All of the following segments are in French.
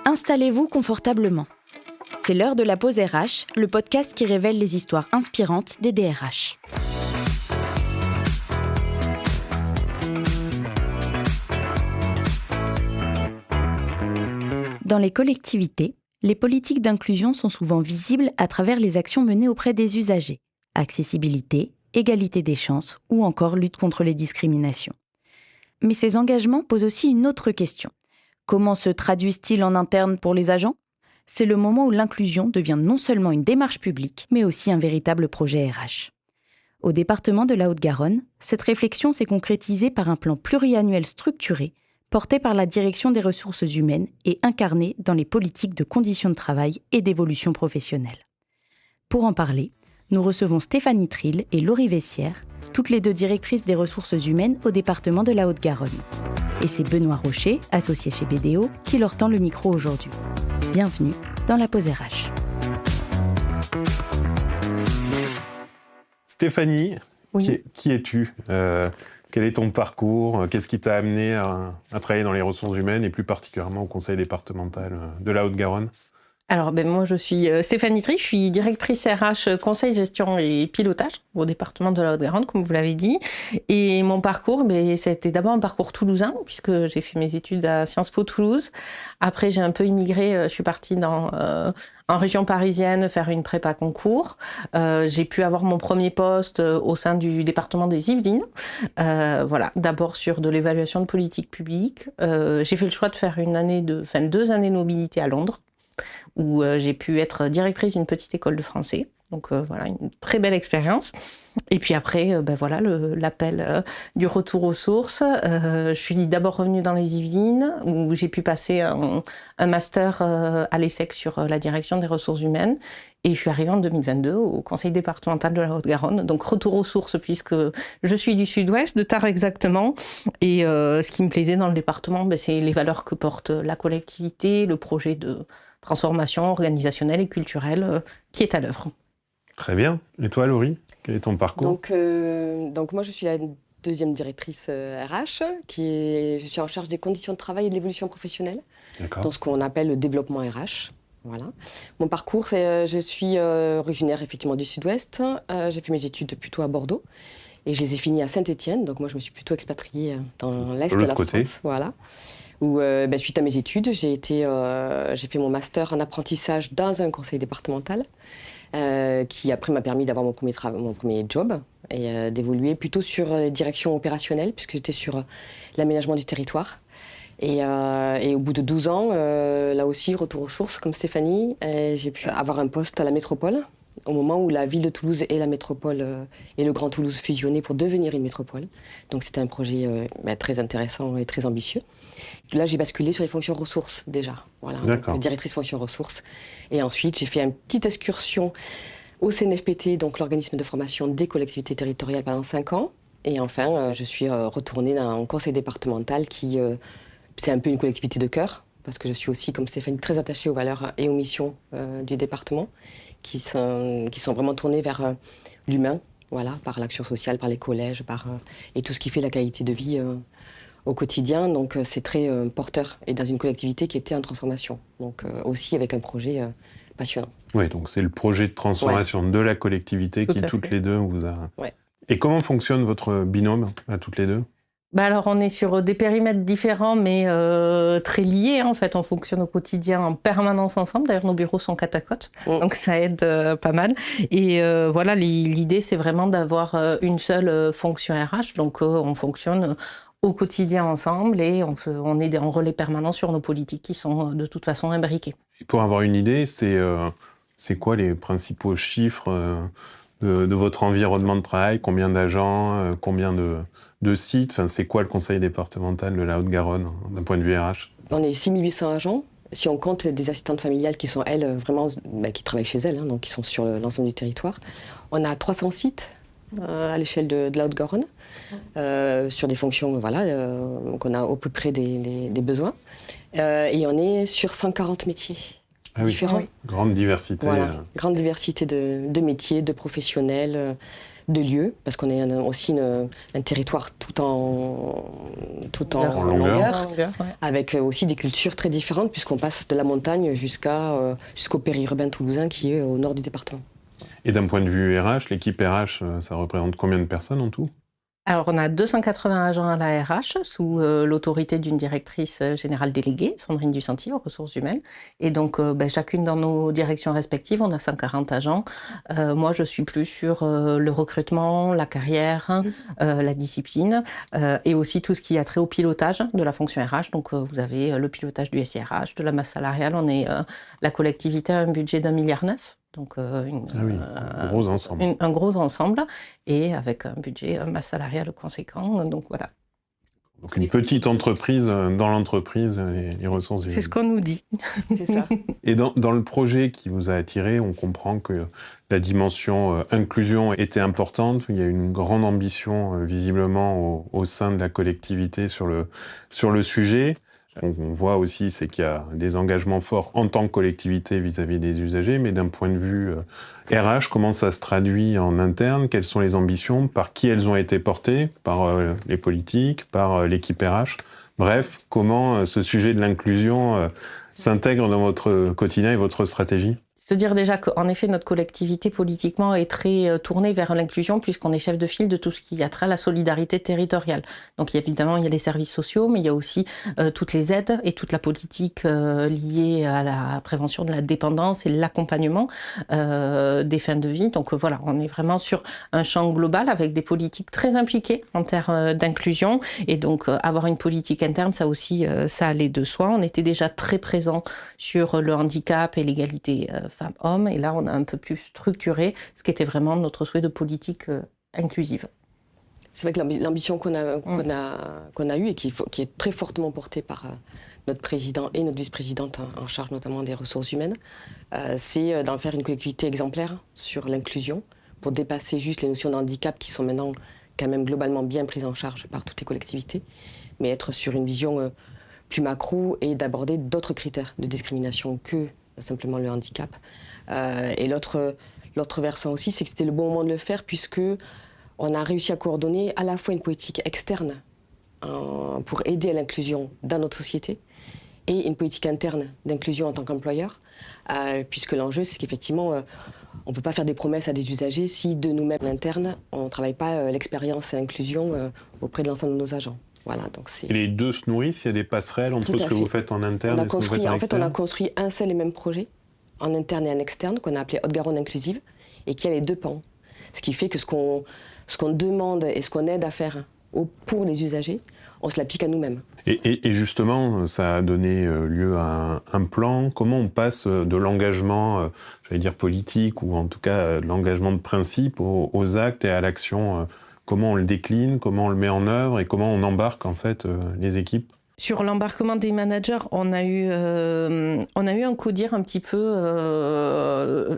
Installez-vous confortablement. C'est l'heure de la pause RH, le podcast qui révèle les histoires inspirantes des DRH. Dans les collectivités, les politiques d'inclusion sont souvent visibles à travers les actions menées auprès des usagers. Accessibilité, égalité des chances ou encore lutte contre les discriminations. Mais ces engagements posent aussi une autre question. Comment se traduisent-ils en interne pour les agents ? C'est le moment où l'inclusion devient non seulement une démarche publique, mais aussi un véritable projet RH. Au département de la Haute-Garonne, cette réflexion s'est concrétisée par un plan pluriannuel structuré, porté par la direction des ressources humaines et incarné dans les politiques de conditions de travail et d'évolution professionnelle. Pour en parler, nous recevons Stéphanie Trill et Laurie Vessière, toutes les deux directrices des ressources humaines au département de la Haute-Garonne. Et c'est Benoît Rocher, associé chez BDO, qui leur tend le micro aujourd'hui. Bienvenue dans la pause RH. Stéphanie, oui. Qui es-tu ? Quel est ton parcours ? Qu'est-ce qui t'a amené à travailler dans les ressources humaines et plus particulièrement au conseil départemental de la Haute-Garonne ? Alors, moi, je suis Stéphanie Trill, je suis directrice RH, conseil, gestion et pilotage au département de la Haute-Garonne, comme vous l'avez dit. Et mon parcours, c'était d'abord un parcours toulousain, puisque j'ai fait mes études à Sciences Po Toulouse. Après, j'ai un peu immigré, je suis partie en région parisienne faire une prépa concours. J'ai pu avoir mon premier poste au sein du département des Yvelines. D'abord sur de l'évaluation de politique publique. J'ai fait le choix de faire 2 années de mobilité à Londres, où j'ai pu être directrice d'une petite école de français. Donc une très belle expérience. Et puis après, l'appel du retour aux sources. Je suis d'abord revenue dans les Yvelines, où j'ai pu passer un master à l'ESSEC sur la direction des ressources humaines. Et je suis arrivée en 2022 au conseil départemental de la Haute-Garonne. Donc retour aux sources, puisque je suis du sud-ouest, de Tarbes exactement. Et ce qui me plaisait dans le département, c'est les valeurs que porte la collectivité, le projet de transformation organisationnelle et culturelle qui est à l'œuvre. Très bien. Et toi, Laurie, quel est ton parcours ? Donc moi, je suis la deuxième directrice RH, je suis en charge des conditions de travail et de l'évolution professionnelle, dans ce qu'on appelle le développement RH. Voilà. Mon parcours, je suis originaire effectivement du Sud-Ouest. J'ai fait mes études plutôt à Bordeaux et je les ai finies à Saint-Étienne. Donc moi, je me suis plutôt expatriée dans l'Est de la France. Voilà. Où, suite à mes études, j'ai fait mon master en apprentissage dans un conseil départemental qui après m'a permis d'avoir mon premier job et d'évoluer plutôt sur les directions opérationnelles puisque j'étais sur l'aménagement du territoire. Et au bout de 12 ans, là aussi, retour aux sources comme Stéphanie, j'ai pu avoir un poste à la métropole au moment où la ville de Toulouse et la métropole et le Grand Toulouse fusionnaient pour devenir une métropole. Donc c'était un projet très intéressant et très ambitieux. Là, j'ai basculé sur les fonctions ressources déjà. Voilà, donc, directrice fonctions ressources. Et ensuite, j'ai fait une petite excursion au CNFPT, donc l'organisme de formation des collectivités territoriales pendant 5 ans. Et enfin, je suis retournée dans un conseil départemental qui, c'est un peu une collectivité de cœur, parce que je suis aussi, comme Stéphanie, très attachée aux valeurs et aux missions du département, qui sont vraiment tournées vers l'humain, voilà, par l'action sociale, par les collèges, et tout ce qui fait la qualité de vie au quotidien. Donc c'est très porteur, et dans une collectivité qui était en transformation, donc aussi avec un projet passionnant. Oui, donc c'est le projet de transformation de la collectivité qui, toutes les deux, vous a... Ouais. Et comment fonctionne votre binôme à toutes les deux ? Alors, on est sur des périmètres différents, mais très liés. En fait, on fonctionne au quotidien en permanence ensemble. D'ailleurs, nos bureaux sont côte à côte, donc ça aide pas mal. Et l'idée, c'est vraiment d'avoir une seule fonction RH. Donc, on fonctionne au quotidien ensemble et on est en relais permanent sur nos politiques qui sont de toute façon imbriquées. Et pour avoir une idée, c'est quoi les principaux chiffres de votre environnement de travail ? Combien d'agents ? Combien de sites ? Enfin, c'est quoi le conseil départemental de la Haute-Garonne d'un point de vue RH ? On est 6800 agents. Si on compte des assistantes familiales qui sont, elles, vraiment, qui travaillent chez elles, donc qui sont sur l'ensemble du territoire, on a 300 sites à l'échelle de la Haute-Garonne, sur des fonctions, donc on a au plus près des besoins. Et on est sur 140 métiers différents. Oui. Grande diversité. Voilà, grande diversité de métiers, de professionnels, de lieux, parce qu'on est aussi un territoire tout en longueur, avec aussi des cultures très différentes, puisqu'on passe de la montagne jusqu'au périurbain toulousain qui est au nord du département. Et d'un point de vue RH, l'équipe RH, ça représente combien de personnes en tout ? Alors, on a 280 agents à la RH sous l'autorité d'une directrice générale déléguée, Sandrine Ducenty, aux ressources humaines. Et donc, chacune dans nos directions respectives, on a 140 agents. Moi, je suis plus sur le recrutement, la carrière, la discipline et aussi tout ce qui a trait au pilotage de la fonction RH. Donc, vous avez le pilotage du SIRH, de la masse salariale. La collectivité a un budget d'1,9 milliard. Donc, un gros ensemble. Un gros ensemble, et avec un budget masse salariale conséquent. Donc voilà. Donc une petite entreprise dans l'entreprise, les ressources humaines. C'est ce qu'on nous dit. C'est ça. Et dans le projet qui vous a attiré, on comprend que la dimension inclusion était importante. Il y a une grande ambition visiblement au sein de la collectivité sur le sujet. Ce qu'on voit aussi, c'est qu'il y a des engagements forts en tant que collectivité vis-à-vis des usagers, mais d'un point de vue RH, comment ça se traduit en interne? Quelles sont les ambitions? Par qui elles ont été portées? Par les politiques? Par l'équipe RH? Bref, comment ce sujet de l'inclusion s'intègre dans votre quotidien et votre stratégie? Se dire déjà qu'en effet, notre collectivité politiquement est très tournée vers l'inclusion, puisqu'on est chef de file de tout ce qui a trait à la solidarité territoriale. Donc évidemment, il y a les services sociaux, mais il y a aussi toutes les aides et toute la politique liée à la prévention de la dépendance et l'accompagnement des fins de vie. Donc voilà, on est vraiment sur un champ global avec des politiques très impliquées en termes d'inclusion. Et donc avoir une politique interne, ça aussi, ça allait de soi. On était déjà très présent sur le handicap et l'égalité femmes-hommes, et là on a un peu plus structuré ce qui était vraiment notre souhait de politique inclusive. C'est vrai que l'ambition qu'on a eue et qui est très fortement portée par notre président et notre vice-présidente en charge notamment des ressources humaines, c'est d'en faire une collectivité exemplaire sur l'inclusion pour dépasser juste les notions de handicap qui sont maintenant quand même globalement bien prises en charge par toutes les collectivités, mais être sur une vision plus macro et d'aborder d'autres critères de discrimination que simplement le handicap. Et l'autre versant aussi, c'est que c'était le bon moment de le faire puisque on a réussi à coordonner à la fois une politique externe pour aider à l'inclusion dans notre société et une politique interne d'inclusion en tant qu'employeur, puisque l'enjeu, c'est qu'effectivement, on ne peut pas faire des promesses à des usagers si de nous-mêmes internes, on ne travaille pas l'expérience et l'inclusion auprès de l'ensemble de nos agents. Voilà, donc et les deux se nourrissent, il y a des passerelles entre ce que vous faites en interne et ce que vous faites en externe. On a construit un seul et même projet, en interne et en externe, qu'on a appelé Haute-Garonne Inclusive, et qui a les deux pans. Ce qui fait que ce qu'on demande et ce qu'on aide à faire pour les usagers, on se l'applique à nous-mêmes. Et justement, ça a donné lieu à un plan. Comment on passe de l'engagement, j'allais dire politique, ou en tout cas de l'engagement de principe, aux actes et à l'action? Comment on le décline, comment on le met en œuvre et comment on embarque en fait les équipes? Sur l'embarquement des managers, on a eu un CODIR un petit peu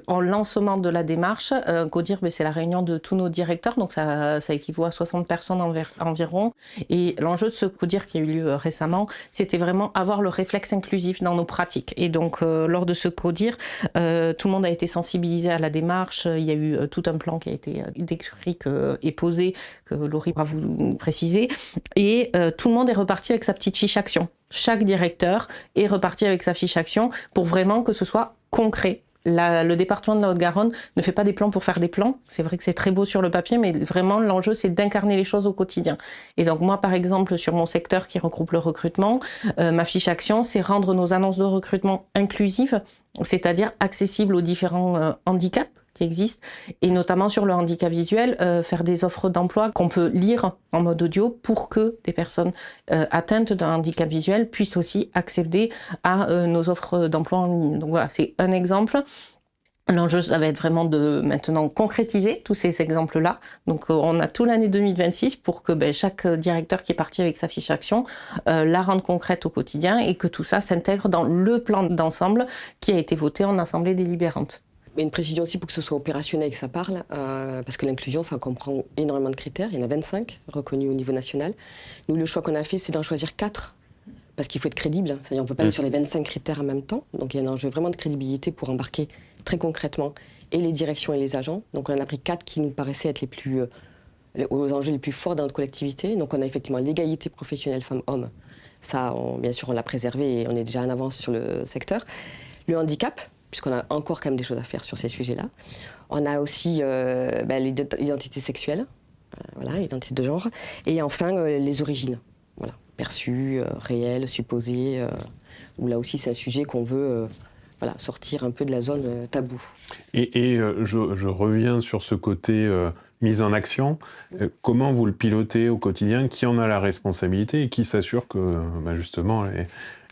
en lancement de la démarche. Un CODIR, c'est la réunion de tous nos directeurs, donc ça équivaut à 60 personnes environ. Et l'enjeu de ce CODIR qui a eu lieu récemment, c'était vraiment avoir le réflexe inclusif dans nos pratiques. Et donc, lors de ce CODIR, tout le monde a été sensibilisé à la démarche. Il y a eu tout un plan qui a été décrit et posé, que Laurie va vous préciser. Et tout le monde est reparti avec sa petite fiche action. Chaque directeur est reparti avec sa fiche action pour vraiment que ce soit concret. Le département de la Haute-Garonne ne fait pas des plans pour faire des plans. C'est vrai que c'est très beau sur le papier, mais vraiment l'enjeu c'est d'incarner les choses au quotidien. Et donc moi par exemple sur mon secteur qui regroupe le recrutement, ma fiche action c'est rendre nos annonces de recrutement inclusives, c'est-à-dire accessibles aux différents handicaps qui existent, et notamment sur le handicap visuel, faire des offres d'emploi qu'on peut lire en mode audio pour que des personnes atteintes d'un handicap visuel puissent aussi accéder à nos offres d'emploi en ligne. Donc voilà, c'est un exemple. L'enjeu, ça va être vraiment de maintenant concrétiser tous ces exemples-là. Donc, on a toute l'année 2026 pour que chaque directeur qui est parti avec sa fiche action la rende concrète au quotidien et que tout ça s'intègre dans le plan d'ensemble qui a été voté en assemblée délibérante. Une précision aussi pour que ce soit opérationnel et que ça parle, parce que l'inclusion, ça comprend énormément de critères. Il y en a 25 reconnus au niveau national. Nous, le choix qu'on a fait, c'est d'en choisir 4, parce qu'il faut être crédible. C'est-à-dire qu'on ne peut pas aller sur les 25 critères en même temps. Donc il y a un enjeu vraiment de crédibilité pour embarquer très concrètement et les directions et les agents. Donc on en a pris 4 qui nous paraissaient être aux enjeux les plus forts dans notre collectivité. Donc on a effectivement l'égalité professionnelle femmes-hommes. Ça, bien sûr, on l'a préservé et on est déjà en avance sur le secteur. Le handicap, puisqu'on a encore quand même des choses à faire sur ces sujets-là. On a aussi l'identité sexuelle, l'identité de genre. Et enfin, les origines, perçues, réelles, supposées. Où là aussi, c'est un sujet qu'on veut sortir un peu de la zone taboue. Et je reviens sur ce côté mise en action. Comment vous le pilotez au quotidien? Qui en a la responsabilité et qui s'assure que justement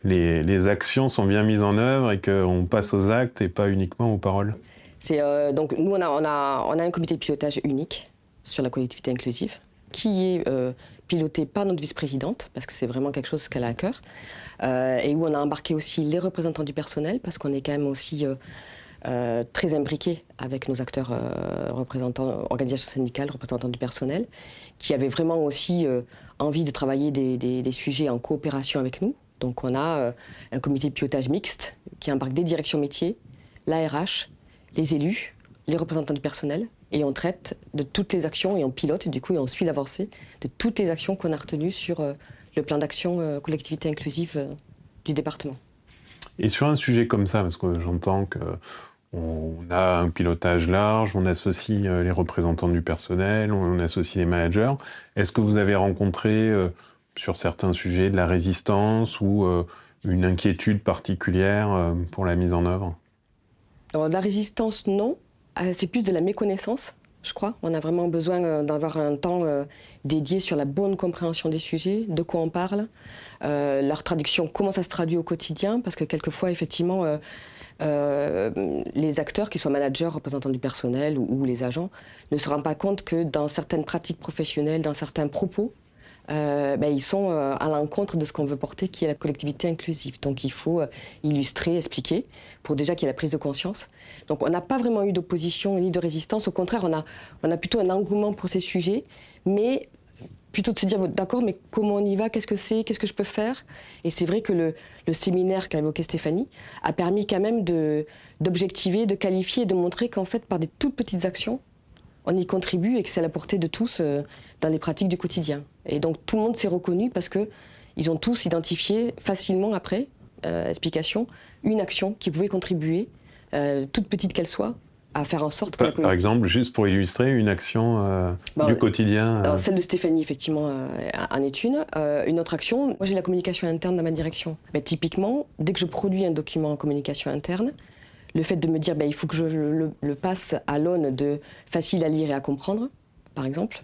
les actions sont bien mises en œuvre et qu'on passe aux actes et pas uniquement aux paroles? Donc nous, on a un comité de pilotage unique sur la collectivité inclusive qui est piloté par notre vice-présidente, parce que c'est vraiment quelque chose qu'elle a à cœur, et où on a embarqué aussi les représentants du personnel, parce qu'on est quand même aussi très imbriqués avec nos acteurs représentants, organisations syndicales, représentants du personnel, qui avaient vraiment aussi envie de travailler des sujets en coopération avec nous. Donc on a un comité de pilotage mixte qui embarque des directions métiers, la RH, les élus, les représentants du personnel, et on traite de toutes les actions et on pilote, du coup, et on suit l'avancée de toutes les actions qu'on a retenues sur le plan d'action collectivité inclusive du département. Et sur un sujet comme ça, parce que j'entends qu'on a un pilotage large, on associe les représentants du personnel, on associe les managers, est-ce que vous avez rencontré sur certains sujets de la résistance ou une inquiétude particulière pour la mise en œuvre? Alors, de la résistance, non. C'est plus de la méconnaissance, je crois. On a vraiment besoin d'avoir un temps dédié sur la bonne compréhension des sujets, de quoi on parle, leur traduction, comment ça se traduit au quotidien, parce que quelquefois, effectivement, les acteurs, qu'ils soient managers, représentants du personnel ou les agents, ne se rendent pas compte que dans certaines pratiques professionnelles, dans certains propos, ils sont à l'encontre de ce qu'on veut porter, qui est la collectivité inclusive. Donc il faut illustrer, expliquer, pour déjà qu'il y ait la prise de conscience. Donc on n'a pas vraiment eu d'opposition ni de résistance. Au contraire, on a plutôt un engouement pour ces sujets, mais plutôt de se dire, d'accord, mais comment on y va, qu'est-ce que c'est, qu'est-ce que je peux faire? Et c'est vrai que le séminaire qu'a évoqué Stéphanie a permis quand même d'objectiver, de qualifier et de montrer qu'en fait, par des toutes petites actions, on y contribue et que c'est à la portée de tous dans les pratiques du quotidien. Et donc tout le monde s'est reconnu parce qu'ils ont tous identifié facilement après, explication, une action qui pouvait contribuer, toute petite qu'elle soit, à faire en sorte que Par exemple, juste pour illustrer, une action du quotidien alors, celle de Stéphanie, effectivement, en est une. Une autre action, moi j'ai la communication interne dans ma direction. Mais typiquement, dès que je produis un document en communication interne, le fait de me dire il faut que je le passe à l'aune de facile à lire et à comprendre, par exemple,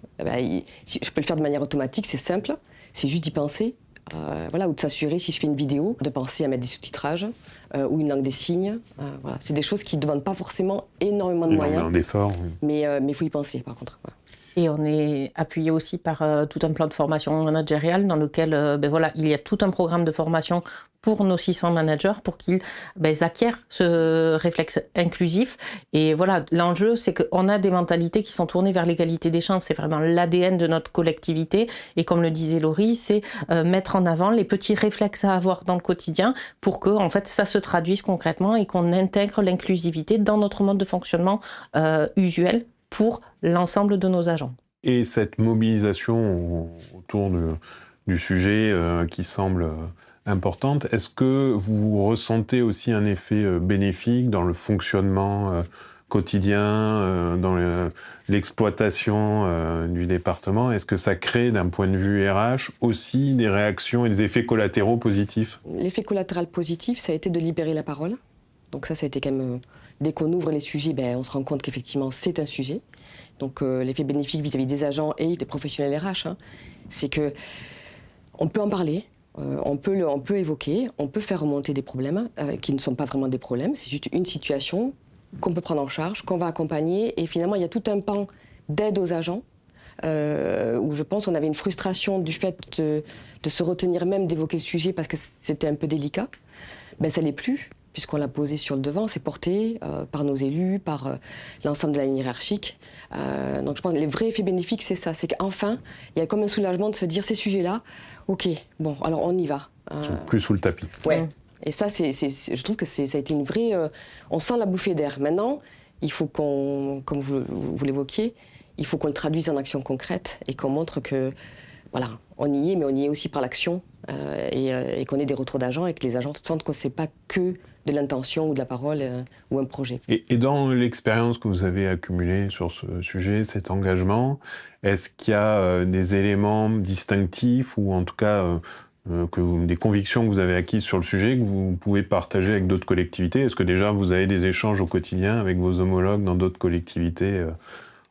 si je peux le faire de manière automatique, c'est simple, c'est juste d'y penser, ou de s'assurer, si je fais une vidéo, de penser à mettre des sous-titrages ou une langue des signes. C'est des choses qui ne demandent pas forcément énormément de moyens, d'efforts, mais il faut y penser, par contre. Et on est appuyé aussi par tout un plan de formation managériale dans lequel il y a tout un programme de formation pour nos 600 managers pour qu'ils acquièrent ce réflexe inclusif. Et voilà, l'enjeu, c'est qu'on a des mentalités qui sont tournées vers l'égalité des chances. C'est vraiment l'ADN de notre collectivité. Et comme le disait Laurie, c'est mettre en avant les petits réflexes à avoir dans le quotidien pour que, en fait, ça se traduise concrètement et qu'on intègre l'inclusivité dans notre mode de fonctionnement usuel pour l'ensemble de nos agents. Et cette mobilisation autour du sujet qui semble importante, est-ce que vous ressentez aussi un effet bénéfique dans le fonctionnement quotidien, dans l'exploitation du département? Est-ce que ça crée, d'un point de vue RH, aussi des réactions et des effets collatéraux positifs? L'effet collatéral positif, ça a été de libérer la parole. Donc ça a été quand même... Dès qu'on ouvre les sujets, on se rend compte qu'effectivement, c'est un sujet. Donc l'effet bénéfique vis-à-vis des agents et des professionnels RH, c'est qu'on peut en parler, on peut évoquer, on peut faire remonter des problèmes qui ne sont pas vraiment des problèmes, c'est juste une situation qu'on peut prendre en charge, qu'on va accompagner. Et finalement, il y a tout un pan d'aide aux agents où je pense qu'on avait une frustration du fait de se retenir même d'évoquer le sujet parce que c'était un peu délicat. Ça l'est plus, puisqu'on l'a posé sur le devant, c'est porté par nos élus, par l'ensemble de la ligne hiérarchique. Donc je pense que les vrais effets bénéfiques, c'est ça, c'est qu'enfin, il y a comme un soulagement de se dire ces sujets-là, ok, bon, alors on y va. Plus sous le tapis. Ouais. Et ça, je trouve que ça a été une vraie... on sent la bouffée d'air. Maintenant, il faut comme vous l'évoquiez, il faut qu'on le traduise en actions concrètes et qu'on montre que, voilà, on y est, mais on y est aussi par l'action et qu'on ait des retours d'agents et que les agents sentent que c'est pas que de l'intention ou de la parole ou un projet. Et dans l'expérience que vous avez accumulée sur ce sujet, cet engagement, est-ce qu'il y a des éléments distinctifs ou en tout cas des convictions que vous avez acquises sur le sujet que vous pouvez partager avec d'autres collectivités? Est-ce que déjà vous avez des échanges au quotidien avec vos homologues dans d'autres collectivités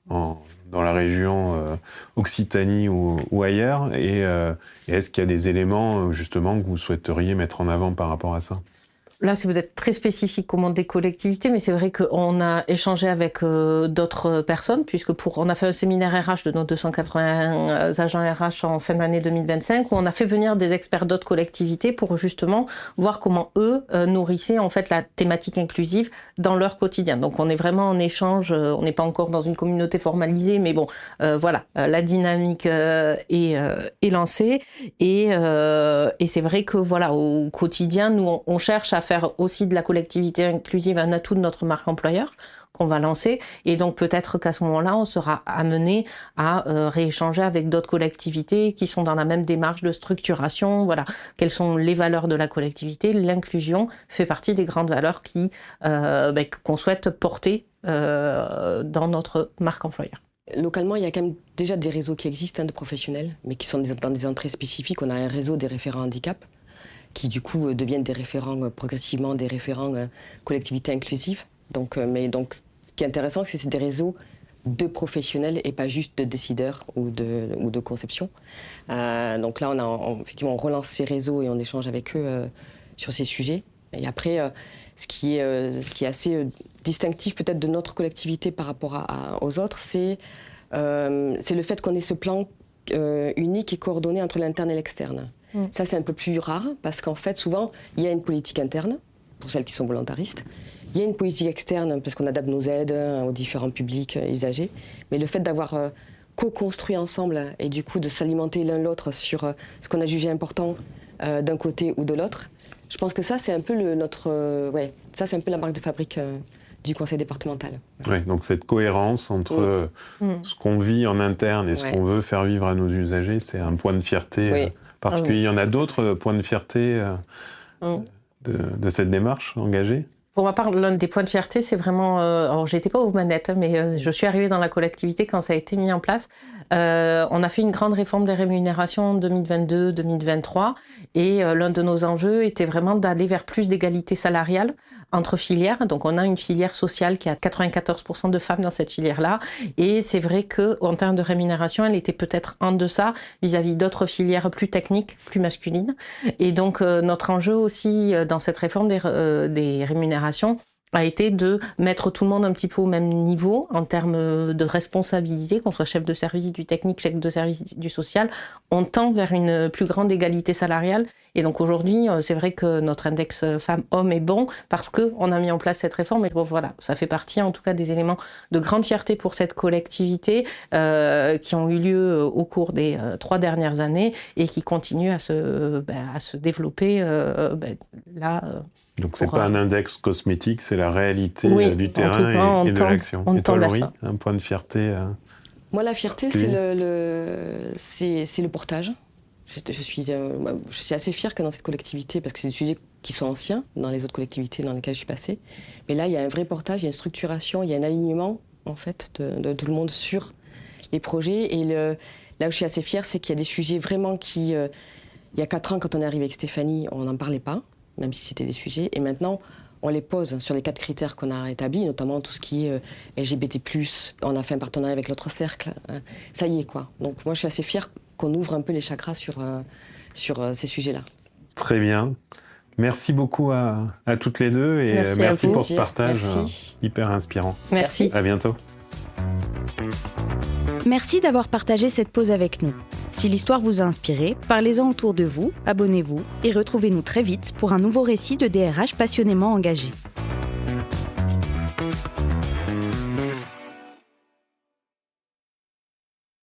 dans la région Occitanie ou ailleurs et est-ce qu'il y a des éléments justement que vous souhaiteriez mettre en avant par rapport à ça? Là, c'est peut-être très spécifique au monde des collectivités, mais c'est vrai qu'on a échangé avec d'autres personnes, puisque on a fait un séminaire RH de nos 280 agents RH en fin d'année 2025, où on a fait venir des experts d'autres collectivités pour justement voir comment eux nourrissaient en fait la thématique inclusive dans leur quotidien. Donc on est vraiment en échange, on n'est pas encore dans une communauté formalisée, mais bon, voilà, la dynamique est lancée et c'est vrai que voilà, au quotidien, nous on cherche à faire aussi de la collectivité inclusive un atout de notre marque employeur qu'on va lancer. Et donc peut-être qu'à ce moment-là, on sera amené à rééchanger avec d'autres collectivités qui sont dans la même démarche de structuration. Voilà, quelles sont les valeurs de la collectivité? L'inclusion fait partie des grandes valeurs qu'on souhaite porter dans notre marque employeur. Localement, il y a quand même déjà des réseaux qui existent de professionnels, mais qui sont dans des entrées spécifiques. On a un réseau des référents handicap, qui du coup deviennent des référents progressivement, des référents collectivités inclusives. Donc, ce qui est intéressant, c'est que c'est des réseaux de professionnels et pas juste de décideurs ou de conception. Donc là, effectivement, on relance ces réseaux et on échange avec eux sur ces sujets. Et après, ce qui est assez distinctif peut-être de notre collectivité par rapport aux autres, c'est le fait qu'on ait ce plan unique et coordonné entre l'interne et l'externe. Ça, c'est un peu plus rare parce qu'en fait, souvent, il y a une politique interne, pour celles qui sont volontaristes. Il y a une politique externe parce qu'on adapte nos aides aux différents publics et usagers. Mais le fait d'avoir co-construit ensemble et du coup de s'alimenter l'un l'autre sur ce qu'on a jugé important d'un côté ou de l'autre, je pense que ça, c'est un peu c'est un peu la marque de fabrique du conseil départemental. Oui, donc cette cohérence entre ce qu'on vit en interne et ce qu'on veut faire vivre à nos usagers, c'est un point de fierté particulier. Il y en a d'autres points de fierté de cette démarche engagée? Pour ma part, l'un des points de fierté, c'est vraiment... alors, j'étais pas aux manettes, mais je suis arrivée dans la collectivité quand ça a été mis en place. On a fait une grande réforme des rémunérations en 2022-2023 et l'un de nos enjeux était vraiment d'aller vers plus d'égalité salariale entre filières. Donc, on a une filière sociale qui a 94% de femmes dans cette filière-là. Et c'est vrai qu'en termes de rémunération, elle était peut-être en deçà vis-à-vis d'autres filières plus techniques, plus masculines. Et donc, notre enjeu aussi dans cette réforme des rémunérations a été de mettre tout le monde un petit peu au même niveau en termes de responsabilité, qu'on soit chef de service du technique, chef de service du social. On tend vers une plus grande égalité salariale. Et donc aujourd'hui, c'est vrai que notre index femmes-hommes est bon parce qu'on a mis en place cette réforme. Et bon, voilà, ça fait partie en tout cas des éléments de grande fierté pour cette collectivité qui ont eu lieu au cours des 3 dernières années et qui continuent à se développer là. Donc c'est pas un index cosmétique, c'est la réalité du terrain et de l'action. Et toi, Laurie, un point de fierté Moi, la fierté, c'est le portage. Je suis assez fière que dans cette collectivité, parce que c'est des sujets qui sont anciens dans les autres collectivités dans lesquelles je suis passée. Mais là, il y a un vrai portage, il y a une structuration, il y a un alignement, en fait, de tout le monde sur les projets. Et là où je suis assez fière, c'est qu'il y a des sujets vraiment qui... il y a 4 ans, quand on est arrivé avec Stéphanie, on n'en parlait pas, même si c'était des sujets. Et maintenant, on les pose sur les 4 critères qu'on a établis, notamment tout ce qui est LGBT+. On a fait un partenariat avec l'autre cercle. Ça y est, quoi. Donc moi, je suis assez fière qu'on ouvre un peu les chakras sur ces sujets-là. Très bien. Merci beaucoup à toutes les deux et merci pour ce partage hyper inspirant. Merci. À bientôt. Merci d'avoir partagé cette pause avec nous. Si l'histoire vous a inspiré, parlez-en autour de vous, abonnez-vous et retrouvez-nous très vite pour un nouveau récit de DRH passionnément engagé.